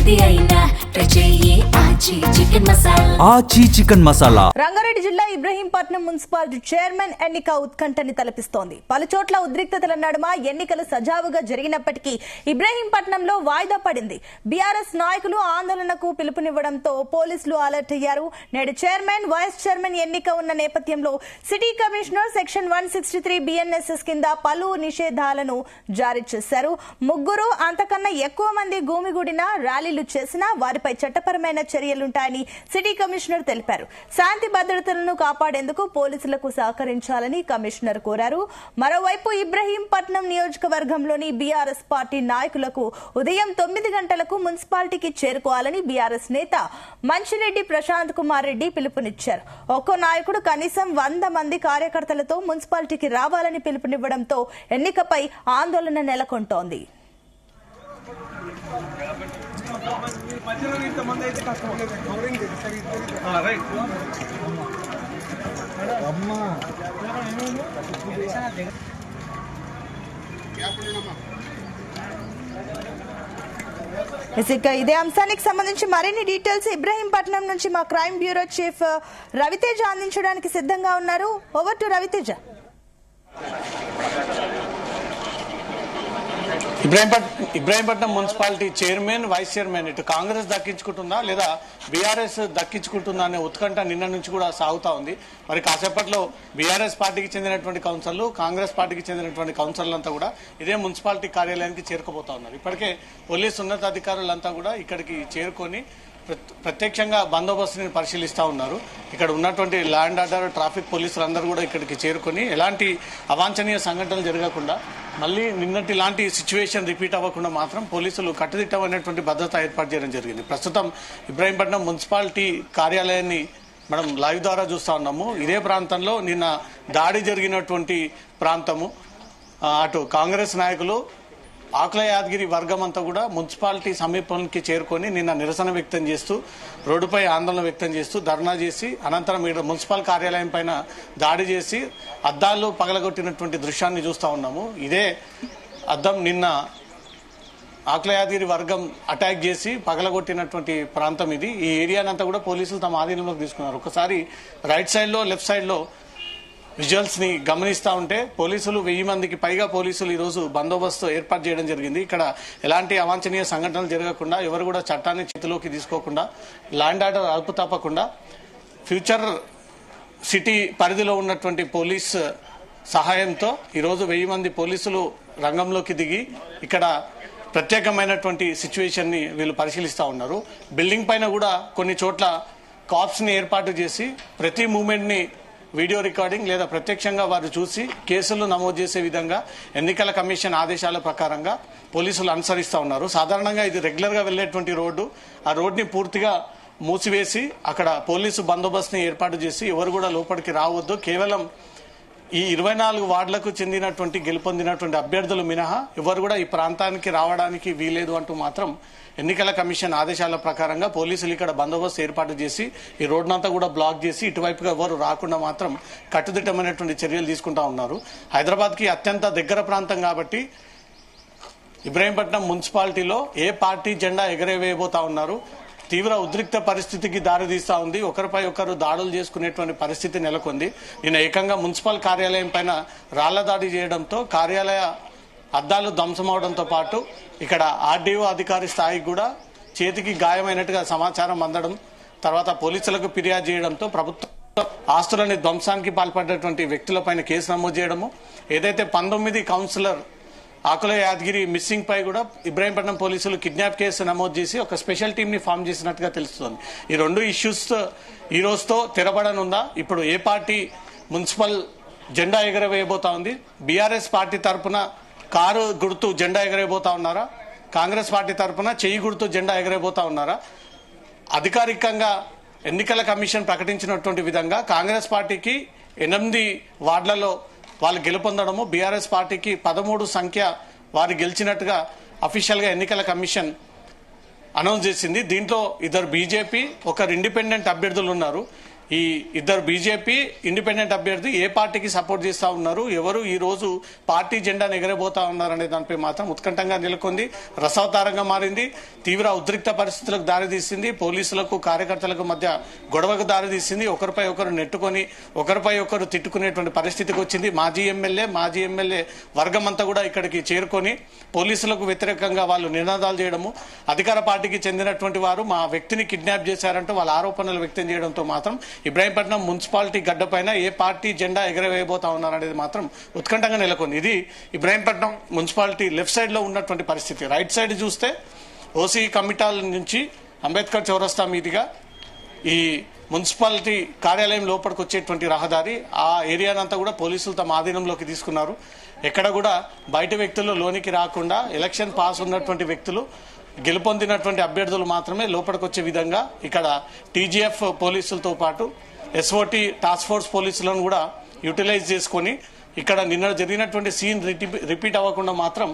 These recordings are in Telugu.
ఏది అయినా ఆచి చికెన్ మసాలా. రంగారెడ్డి జిల్లా ఇబ్రహీంపట్నం మున్సిపాలిటీ చైర్మన్ ఎన్నిక ఉత్కంఠని తలపిస్తోంది. పలుచోట్ల ఉద్రిక్తతల నడుమ ఎన్నికలు సజావుగా జరిగినప్పటికీ ఇబ్రహీంపట్నంలో వాయిదా పడింది. బీఆర్ఎస్ నాయకులు ఆందోళనకు పిలుపునివ్వడంతో పోలీసులు అలర్ట్ అయ్యారు. నేడు చైర్మన్, వైస్ చైర్మన్ ఎన్నిక ఉన్న నేపథ్యంలో సిటీ కమిషనర్ సెక్షన్ 163 BNSS కింద పలు నిషేధాలను జారీ చేశారు. ముగ్గురు అంతకన్నా ఎక్కువ మంది గుమిగూడినా, ర్యాలీలు చేసినా వారిపై చట్టపరమైన చర్యలుంటాయని సిటీ కమిషనర్ తెలిపారు. శాంతి భద్రతలను కాపాడేందుకు పోలీసులకు సహకరించాలని కమిషనర్ కోరారు. మరోవైపు ఇబ్రహీంపట్నం నియోజకవర్గంలోని బీఆర్ఎస్ పార్టీ నాయకులకు ఉదయం 9 గంటలకు మున్సిపాలిటీకి చేరుకోవాలని బీఆర్ఎస్ నేత మంచిరెడ్డి ప్రశాంత్ కుమార్ రెడ్డి పిలుపునిచ్చారు. ఒక్కో నాయకుడు కనీసం 100 మంది కార్యకర్తలతో మున్సిపాలిటీకి రావాలని పిలుపునివ్వడంతో ఎన్నికపై ఆందోళన నెలకొంటోంది. ఇదే అంశానికి సంబంధించి మరిన్ని డీటెయిల్స్ ఇబ్రహీంపట్నం నుంచి మా క్రైమ్ బ్యూరో చీఫ్ రవితేజ అందించడానికి సిద్ధంగా ఉన్నారు. Over to Raviteja. Ibrahimpatnam municipality chairman, vice chairman ఇటు కాంగ్రెస్ దక్కించుకుంటుందా లేదా బీఆర్ఎస్ దక్కించుకుంటుందా అనే ఉత్కంఠ నిన్న నుంచి కూడా సాగుతా ఉంది. మరి కాసేపట్లో బీఆర్ఎస్ పార్టీకి చెందినటువంటి కౌన్సిలర్లు, కాంగ్రెస్ పార్టీకి చెందినటువంటి కౌన్సిలర్లంతా కూడా ఇదే మున్సిపాలిటీ కార్యాలయానికి చేరుకోబోతా ఉన్నారు. ఇప్పటికే పోలీసు ఉన్నతాధికారులంతా కూడా ఇక్కడికి చేరుకొని ప్రత్యక్షంగా బందోబస్తుని పరిశీలిస్తూ ఉన్నారు. ఇక్కడ ఉన్నటువంటి ల్యాండ్ ఆర్డర్, ట్రాఫిక్ పోలీసులు అందరూ కూడా ఇక్కడికి చేరుకొని ఎలాంటి అవాంఛనీయ సంఘటనలు జరగకుండా, మళ్ళీ నిన్నటి లాంటి సిచ్యువేషన్ రిపీట్ అవ్వకుండా మాత్రం పోలీసులు కట్టుదిట్టమైనటువంటి భద్రత ఏర్పాటు చేయడం జరిగింది. ప్రస్తుతం ఇబ్రహీంపట్నం మున్సిపాలిటీ కార్యాలయాన్ని మనం లైవ్ ద్వారా చూస్తూ ఉన్నాము. ఇదే ప్రాంతంలో నిన్న దాడి జరిగినటువంటి ప్రాంతము. అటు కాంగ్రెస్ నాయకులు, ఆకుల యాదగిరి వర్గం అంతా కూడా మున్సిపాలిటీ సమీపానికి చేరుకొని నిన్న నిరసన వ్యక్తం చేస్తూ, రోడ్డుపై ఆందోళన వ్యక్తం చేస్తూ ధర్నా చేసి అనంతరం ఇక్కడ మున్సిపల్ కార్యాలయం పైన దాడి చేసి అద్దాలు పగలగొట్టినటువంటి దృశ్యాన్ని చూస్తూ ఉన్నాము. ఇదే అద్దం నిన్న ఆకుల యాదగిరి వర్గం అటాక్ చేసి పగలగొట్టినటువంటి ప్రాంతం ఇది. ఈ ఏరియానంతా కూడా పోలీసులు తమ ఆధీనంలోకి తీసుకున్నారు. ఒకసారి రైట్ సైడ్ లో, లెఫ్ట్ సైడ్ లో విజువల్స్ ని గమనిస్తా ఉంటే పోలీసులు 1000 మందికి పైగా పోలీసులు ఈ రోజు బందోబస్తు ఏర్పాటు చేయడం జరిగింది. ఇక్కడ ఎలాంటి అవాంఛనీయ సంఘటనలు జరగకుండా, ఎవరు కూడా చట్టాన్ని చేతిలోకి తీసుకోకుండా, ల్యాండ్ ఆర్డర్ అదుపు తప్పకుండా ఫ్యూచర్ సిటీ పరిధిలో ఉన్నటువంటి పోలీస్ సహాయంతో ఈరోజు 1000 మంది పోలీసులు రంగంలోకి దిగి ఇక్కడ ప్రత్యేకమైనటువంటి సిచ్యువేషన్ ని వీళ్ళు పరిశీలిస్తా ఉన్నారు. బిల్డింగ్ పైన కూడా కొన్ని చోట్ల కాప్స్ ని ఏర్పాటు చేసి ప్రతి మూమెంట్ ని వీడియో రికార్డింగ్ లేదా ప్రత్యక్షంగా వారు చూసి కేసులు నమోదు చేసే విధంగా ఎన్నికల కమిషన్ ఆదేశాల ప్రకారంగా పోలీసులు అనుసరిస్తూ ఉన్నారు. సాధారణంగా ఇది రెగ్యులర్ గా వెళ్లేటువంటి రోడ్డు. ఆ రోడ్ని పూర్తిగా మూసివేసి అక్కడ పోలీసు బందోబస్తుని ఏర్పాటు చేసి ఎవరు కూడా లోపలికి రావద్దు, కేవలం ఈ 24 వార్డులకు చెందినటువంటి గెలుపొందినటువంటి అభ్యర్థులు మినహా ఎవరు కూడా ఈ ప్రాంతానికి రావడానికి వీలేదు అంటూ మాత్రం ఎన్నికల కమిషన్ ఆదేశాల ప్రకారంగా పోలీసులు ఇక్కడ బందోబస్తు ఏర్పాటు చేసి ఈ రోడ్నంతా కూడా బ్లాక్ చేసి ఇటువైపుగా ఎవరు రాకుండా మాత్రం కట్టుదిట్టమైనటువంటి చర్యలు తీసుకుంటా ఉన్నారు. హైదరాబాద్ కి అత్యంత దగ్గర ప్రాంతం కాబట్టి ఇబ్రహీంపట్నం మున్సిపాలిటీలో ఏ పార్టీ జెండా ఎగరవేయబోతా ఉన్నారు. తీవ్ర ఉద్రిక్త పరిస్థితికి దారితీస్తా ఉంది. ఒకరిపై ఒకరు దాడులు చేసుకునేటువంటి పరిస్థితి నెలకొంది. నిన్న ఏకంగా మున్సిపల్ కార్యాలయం పైన రాళ్ల దాడి చేయడంతో కార్యాలయ అద్దాలు ధ్వంసమవడంతో పాటు ఇక్కడ ఆర్డీఓ అధికారి స్థాయికి కూడా చేతికి గాయమైనట్టుగా సమాచారం అందడం, తర్వాత పోలీసులకు ఫిర్యాదు చేయడంతో ప్రభుత్వ ఆస్తులని ధ్వంసానికి పాల్పడినటువంటి వ్యక్తులపైన కేసు నమోదు చేయడము, ఏదైతే 19 కౌన్సిలర్ ఆకుల యాదగిరి మిస్సింగ్ పై కూడా ఇబ్రహీంపట్నం పోలీసులు కిడ్నాప్ కేసు నమోదు చేసి ఒక స్పెషల్ టీమ్ ని ఫామ్ చేసినట్టుగా తెలుస్తోంది. ఈ 2 ఇష్యూస్ ఈ రోజుతో తెరబడనుందా? ఇప్పుడు ఏ పార్టీ మున్సిపల్ జెండా ఎగరవేయబోతా ఉంది? బీఆర్ఎస్ పార్టీ తరఫున కారు గుర్తు జెండా ఎగరేయబోతా ఉన్నారా? కాంగ్రెస్ పార్టీ తరఫున చెయ్యి గుర్తు జెండా ఎగరేయబోతా ఉన్నారా? అధికారికంగా ఎన్నికల కమిషన్ ప్రకటించినటువంటి విధంగా కాంగ్రెస్ పార్టీకి 8 వార్డులలో వాళ్ళు గెలుపొందడము, బీఆర్ఎస్ పార్టీకి 13 సంఖ్య వారు గెలిచినట్టుగా అఫీషియల్ గా ఎన్నికల కమిషన్ అనౌన్స్ చేసింది. దీంట్లో 2 బీజేపీ, 1 ఇండిపెండెంట్ అభ్యర్థులు ఉన్నారు. ఈ ఇద్దరు బీజేపీ ఇండిపెండెంట్ అభ్యర్థి ఏ పార్టీకి సపోర్ట్ చేస్తా ఉన్నారు, ఎవరు ఈ రోజు పార్టీ జెండాను ఎగరబోతా ఉన్నారు అనే దానిపై మాత్రం ఉత్కంఠంగా నెలకొంది, రసవతారంగా మారింది, తీవ్ర ఉద్రిక్త పరిస్థితులకు దారితీసింది, పోలీసులకు కార్యకర్తలకు మధ్య గొడవకు దారితీసింది, ఒకరిపై ఒకరు నెట్టుకొని ఒకరిపై ఒకరు తిట్టుకునేటువంటి పరిస్థితికి వచ్చింది. మాజీ ఎమ్మెల్యే వర్గం అంతా కూడా ఇక్కడికి చేరుకొని పోలీసులకు వ్యతిరేకంగా వాళ్ళు నినాదాలు చేయడము, అధికార పార్టీకి చెందినటువంటి వారు మా వ్యక్తిని కిడ్నాప్ చేశారంటూ వాళ్ళ ఆరోపణలు వ్యక్తం చేయడంతో మాత్రం ఇబ్రాహీంపట్నం మున్సిపాలిటీ గడ్డపైన ఏ పార్టీ జెండా ఎగరవేయబోతా ఉన్నారనేది మాత్రం ఉత్కంఠంగా నెలకొంది. ఇది ఇబ్రాహీంపట్నం మున్సిపాలిటీ లెఫ్ట్ సైడ్ లో ఉన్నటువంటి పరిస్థితి. రైట్ సైడ్ చూస్తే ఓసీ కమిటాల నుంచి అంబేద్కర్ చౌరస్తా మీదుగా ఈ మున్సిపాలిటీ కార్యాలయం లోపలికి వచ్చేటువంటి రహదారి, ఆ ఏరియానంతా కూడా పోలీసులు తమ ఆధీనంలోకి తీసుకున్నారు. ఎక్కడ కూడా బయట వ్యక్తులు లోనికి రాకుండా ఎలక్షన్ పాస్ ఉన్నటువంటి వ్యక్తులు, గెలుపొందినటువంటి అభ్యర్థులు మాత్రమే లోపలికి వచ్చే విధంగా ఇక్కడ టీజీఎఫ్ పోలీసులతో పాటు ఎస్ఓటీ టాస్క్ ఫోర్స్ పోలీసులను కూడా యూటిలైజ్ చేసుకొని ఇక్కడ నిన్న జరిగినటువంటి సీన్ రిపీట్ అవ్వకుండా మాత్రం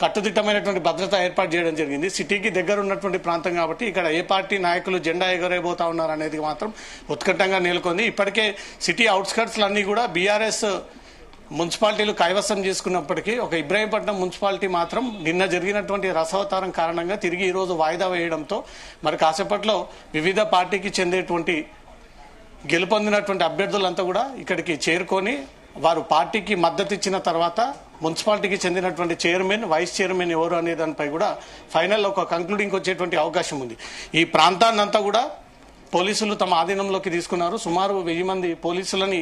కట్టుదిట్టమైనటువంటి భద్రత ఏర్పాటు చేయడం జరిగింది. సిటీకి దగ్గర ఉన్నటువంటి ప్రాంతం కాబట్టి ఇక్కడ ఏ పార్టీ నాయకులు జెండా ఎగరేయబోతా ఉన్నారు అనేది మాత్రం ఉత్కంఠంగా నెలకొంది. ఇప్పటికే సిటీ అవుట్స్కర్ట్స్ అన్ని కూడా బీఆర్ఎస్ మున్సిపాలిటీలు కైవసం చేసుకున్నప్పటికీ ఒక ఇబ్రాహీంపట్నం మున్సిపాలిటీ మాత్రం నిన్న జరిగినటువంటి రసవతారం కారణంగా తిరిగి ఈ రోజు వాయిదా వేయడంతో మరి కాసేపట్లో వివిధ పార్టీకి చెందేటువంటి గెలుపొందినటువంటి అభ్యర్థులంతా కూడా ఇక్కడికి చేరుకొని వారు పార్టీకి మద్దతు ఇచ్చిన తర్వాత మున్సిపాలిటీకి చెందినటువంటి చైర్మన్, వైస్ చైర్మన్ ఎవరు అనే దానిపై కూడా ఫైనల్ ఒక కంక్లూడింగ్ వచ్చేటువంటి అవకాశం ఉంది. ఈ ప్రాంతాన్నంతా కూడా పోలీసులు తమ ఆధీనంలోకి తీసుకున్నారు. సుమారు 1000 మంది పోలీసులని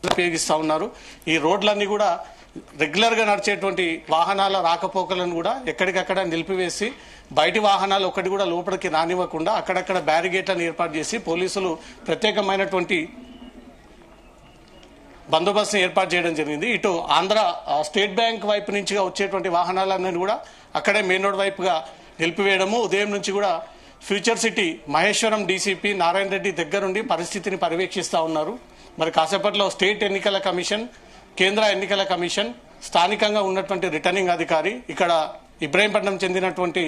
ఉపయోగిస్తా ఉన్నారు. ఈ రోడ్లన్నీ కూడా రెగ్యులర్ గా నడిచేటువంటి వాహనాల రాకపోకలను కూడా ఎక్కడికక్కడ నిలిపివేసి బయటి వాహనాలు ఒక్కటి కూడా లోపలికి రానివ్వకుండా అక్కడక్కడ బ్యారిగేట్లను ఏర్పాటు చేసి పోలీసులు ప్రత్యేకమైనటువంటి బందోబస్తును ఏర్పాటు చేయడం జరిగింది. ఇటు ఆంధ్ర స్టేట్ బ్యాంక్ వైపు నుంచి వచ్చేటువంటి వాహనాలన్నీ కూడా అక్కడే మెయిన్ రోడ్ వైపుగా నిలిపివేయడము, ఉదయం నుంచి కూడా future city Maheshwaram DCP Narayana Reddy దగ్గరుండి పరిస్థితిని పర్యవేక్షిస్తా ఉన్నారు. మరి కాసేపట్లో స్టేట్ ఎన్నికల కమిషన్, కేంద్ర ఎన్నికల కమిషన్, స్థానికంగా ఉన్నటువంటి రిటర్నింగ్ అధికారి, ఇక్కడ ఇబ్రాహీంపట్నం చెందినటువంటి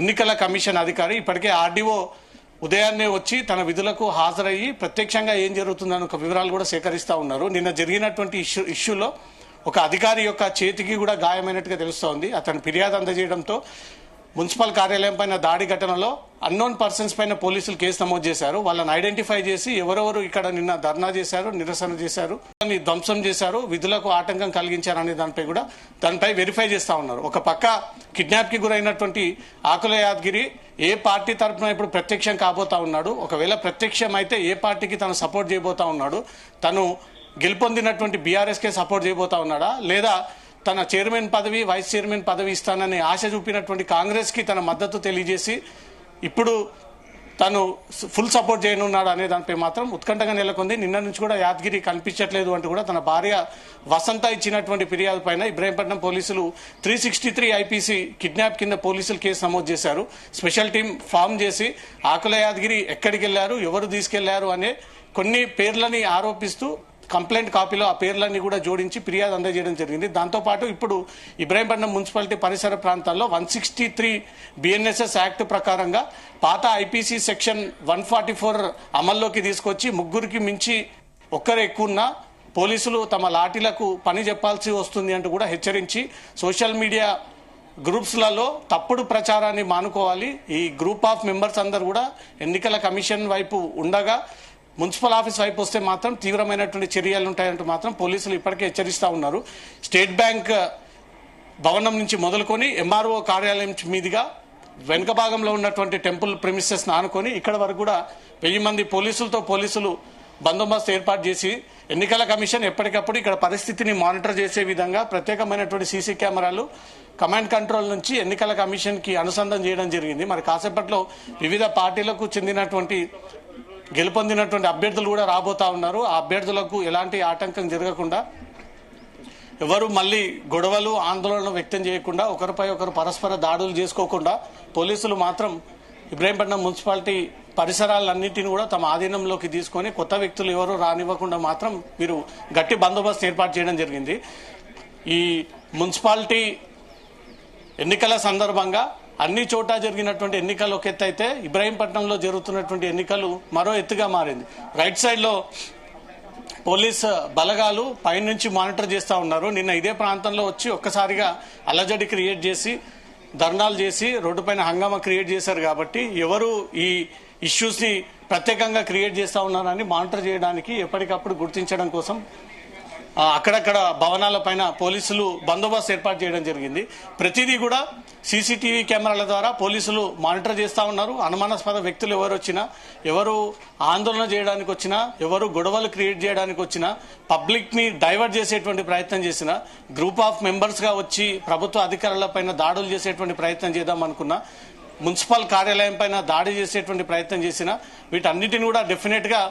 ఎన్నికల కమిషన్ అధికారి ఇప్పటికే ఆర్డీఓ ఉదయాన్నే వచ్చి తన విధులకు హాజరయ్యి ప్రత్యక్షంగా ఏం జరుగుతుందని ఒక వివరాలు కూడా సేకరిస్తా ఉన్నారు. నిన్న జరిగినటువంటి ఇష్యూలో ఒక అధికారి యొక్క చేతికి కూడా గాయమైనట్టుగా తెలుస్తోంది. అతను ఫిర్యాదు అందజేయడంతో మున్సిపల్ కార్యాలయం పైన దాడి ఘటనలో అన్నోన్ పర్సన్స్ పైన పోలీసులు కేసు నమోదు చేశారు. వాళ్ళని ఐడెంటిఫై చేసి ఎవరెవరు ఇక్కడ నిన్న ధర్నా చేశారు, నిరసన చేశారు, ధ్వంసం చేశారు, విధులకు ఆటంకం కలిగించారు అనే దానిపై వెరిఫై చేస్తా ఉన్నారు. ఒక పక్క కిడ్నాప్ కి గురైనటువంటి ఆకుల యాదగిరి ఏ పార్టీ తరఫున ఇప్పుడు ప్రత్యక్షం కాబోతా ఉన్నాడు, ఒకవేళ ప్రత్యక్షం అయితే ఏ పార్టీకి తను సపోర్ట్ చేయబోతా ఉన్నాడు, తను గెలుపొందినటువంటి బీఆర్ఎస్ కే సపోర్ట్ చేయబోతా ఉన్నాడా, లేదా తన చైర్మన్ పదవి, వైస్ చైర్మన్ పదవి ఇస్తానని ఆశ చూపినటువంటి కాంగ్రెస్ కి తన మద్దతు తెలియజేసి ఇప్పుడు తను ఫుల్ సపోర్ట్ చేయనున్నాడు అనే దానిపై మాత్రం ఉత్కంఠగా నెలకొంది. నిన్న నుంచి కూడా యాదగిరి కనిపించట్లేదు అంటూ కూడా తన భార్య వసంత ఇచ్చినటువంటి ఫిర్యాదు పైన ఇబ్రాహీంపట్నం పోలీసులు 363 ఐపీసీ కిడ్నాప్ కింద పోలీసులు కేసు నమోదు చేశారు. స్పెషల్ టీం ఫామ్ చేసి ఆకుల యాదగిరి ఎక్కడికి వెళ్లారు, ఎవరు తీసుకెళ్లారు అనే కొన్ని పేర్లని ఆరోపిస్తూ కంప్లైంట్ కాపీలో ఆ పేర్లన్నీ కూడా జోడించి ఫిర్యాదు అందజేయడం జరిగింది. దాంతోపాటు ఇప్పుడు ఇబ్రాహీంపట్నం మున్సిపాలిటీ పరిసర ప్రాంతాల్లో 163 బిఎన్ఎస్ఎస్ యాక్ట్ ప్రకారంగా పాత ఐపీసీ సెక్షన్ 144 అమల్లోకి తీసుకొచ్చి ముగ్గురికి మించి ఒక్కరు ఎక్కువ పోలీసులు తమ లాఠీలకు పని చెప్పాల్సి వస్తుంది అంటూ కూడా హెచ్చరించి సోషల్ మీడియా గ్రూప్స్లలో తప్పుడు ప్రచారాన్ని మానుకోవాలి, ఈ గ్రూప్ ఆఫ్ మెంబర్స్ అందరూ కూడా ఎన్నికల కమిషన్ వైపు ఉండగా మున్సిపల్ ఆఫీస్ వైపు వస్తే మాత్రం తీవ్రమైనటువంటి చర్యలు ఉంటాయంటూ మాత్రం పోలీసులు ఇప్పటికే హెచ్చరిస్తా ఉన్నారు. స్టేట్ బ్యాంక్ భవనం నుంచి మొదలుకొని ఎంఆర్ఓ కార్యాలయం మీదుగా వెనుక భాగంలో ఉన్నటువంటి టెంపుల్ ప్రెమిసెస్ ఆనుకొని ఇక్కడ వరకు కూడా 1000 మంది పోలీసులు బందోబస్తు ఏర్పాటు చేసి ఎన్నికల కమిషన్ ఎప్పటికప్పుడు ఇక్కడ పరిస్థితిని మానిటర్ చేసే విధంగా ప్రత్యేకమైనటువంటి సీసీ కెమెరాలు కమాండ్ కంట్రోల్ నుంచి ఎన్నికల కమిషన్ కి అనుసంధానం చేయడం జరిగింది. మరి కాసేపట్లో వివిధ పార్టీలకు చెందినటువంటి గెలుపొందినటువంటి అభ్యర్థులు కూడా రాబోతా ఉన్నారు. ఆ అభ్యర్థులకు ఎలాంటి ఆటంకం జరగకుండా, ఎవరు మళ్ళీ గొడవలు ఆందోళన వ్యక్తం చేయకుండా, ఒకరిపై ఒకరు పరస్పర దాడులు చేసుకోకుండా పోలీసులు మాత్రం ఇబ్రాహీంపట్నం మున్సిపాలిటీ పరిసరాలన్నింటినీ కూడా తమ ఆధీనంలోకి తీసుకొని కొత్త వ్యక్తులు ఎవరు రానివ్వకుండా మాత్రం వీరు గట్టి బందోబస్తు ఏర్పాటు చేయడం జరిగింది. ఈ మున్సిపాలిటీ ఎన్నికల సందర్భంగా అన్ని చోట జరిగినటువంటి ఎన్నికలు ఒక ఎత్తు అయితే ఇబ్రాహీంపట్నంలో జరుగుతున్నటువంటి ఎన్నికలు మరో ఎత్తుగా మారింది. రైట్ సైడ్లో పోలీస్ బలగాలు పైనుంచి మానిటర్ చేస్తూ ఉన్నారు. నిన్న ఇదే ప్రాంతంలో వచ్చి ఒక్కసారిగా అల్లజడి క్రియేట్ చేసి ధర్నాలు చేసి రోడ్డుపైన హంగామా క్రియేట్ చేశారు. కాబట్టి ఎవరు ఈ ఇష్యూస్ని ప్రత్యేకంగా క్రియేట్ చేస్తూ ఉన్నారని మానిటర్ చేయడానికి ఎప్పటికప్పుడు గుర్తించడం కోసం అక్కడక్కడ భవనాల పైన పోలీసులు బందోబస్తు ఏర్పాటు చేయడం జరిగింది. ప్రతిదీ కూడా సీసీటీవీ కెమెరాల ద్వారా పోలీసులు మానిటర్ చేస్తూ ఉన్నారు. అనుమానాస్పద వ్యక్తులు ఎవరు వచ్చినా, ఎవరు ఆందోళన చేయడానికి వచ్చినా, ఎవరు గొడవలు క్రియేట్ చేయడానికి వచ్చినా, పబ్లిక్ ని డైవర్ట్ చేసేటువంటి ప్రయత్నం చేసినా, గ్రూప్ ఆఫ్ మెంబర్స్ గా వచ్చి ప్రభుత్వ అధికారులపైన దాడులు చేసేటువంటి ప్రయత్నం చేద్దాం అనుకున్నా, మున్సిపల్ కార్యాలయం పైన దాడి చేసేటువంటి ప్రయత్నం చేసినా, వీటన్నిటిని కూడా డెఫినెట్ గా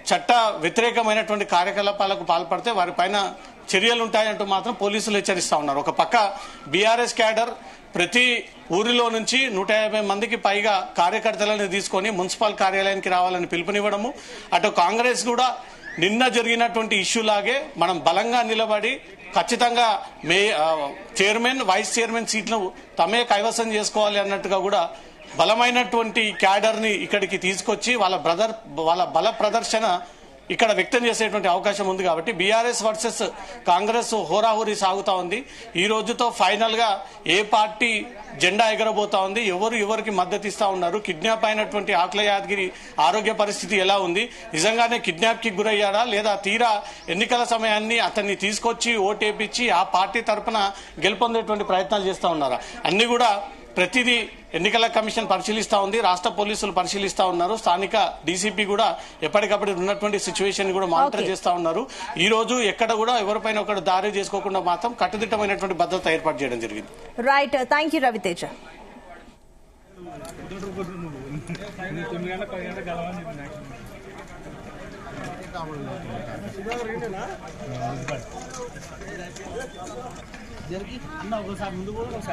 చట్ట వ్యతిరేకమైనటువంటి కార్యకలాపాలకు పాల్పడితే వారిపైన చర్యలు ఉంటాయంటూ మాత్రం పోలీసులు హెచ్చరిస్తా ఉన్నారు. ఒక పక్క బీఆర్ఎస్ క్యాడర్ ప్రతి ఊరిలో నుంచి 150 మందికి పైగా కార్యకర్తలను తీసుకొని మున్సిపల్ కార్యాలయానికి రావాలని పిలుపునివ్వడము, అటు కాంగ్రెస్ కూడా నిన్న జరిగినటువంటి ఇష్యూ లాగే మనం బలంగా నిలబడి ఖచ్చితంగా చైర్మన్, వైస్ చైర్మన్ సీట్లను తమే కైవసం చేసుకోవాలి అన్నట్టుగా కూడా బలమైనటువంటి క్యాడర్ ని ఇక్కడికి తీసుకొచ్చి వాళ్ళ బల ప్రదర్శన ఇక్కడ వ్యక్తం చేసేటువంటి అవకాశం ఉంది. కాబట్టి బీఆర్ఎస్ వర్సెస్ కాంగ్రెస్ హోరాహోరీ సాగుతా ఉంది. ఈ రోజుతో ఫైనల్ గా ఏ పార్టీ జెండా ఎగరబోతా ఉంది, ఎవరికి మద్దతు ఇస్తా ఉన్నారు, కిడ్నాప్ అయినటువంటి ఆకుల యాదగిరి ఆరోగ్య పరిస్థితి ఎలా ఉంది, నిజంగానే కిడ్నాప్ కి గురయ్యాడా లేదా తీరా ఎన్నికల సమయాన్ని అతన్ని తీసుకొచ్చి ఓటేపించి ఆ పార్టీ తరఫున గెలుపొందేటువంటి ప్రయత్నాలు చేస్తా ఉన్నారా, అన్ని కూడా ప్రతిదీ ఎన్నికల కమిషన్ పరిశీలిస్తా ఉంది. రాష్ట్ర పోలీసులు పరిశీలిస్తా ఉన్నారు. స్థానిక డీసీపీ కూడా ఎప్పటికప్పుడు ఉన్నటువంటి సిచ్యువేషన్ కూడా మానిటర్ చేస్తా ఉన్నారు. ఈ రోజు ఎక్కడ కూడా ఎవరిపైన ఒకరు దారి చేసుకోకుండా మాత్రం కట్టుదిట్టమైనటువంటి భద్రత ఏర్పాటు చేయడం జరిగింది. Right, thank you Raviteja.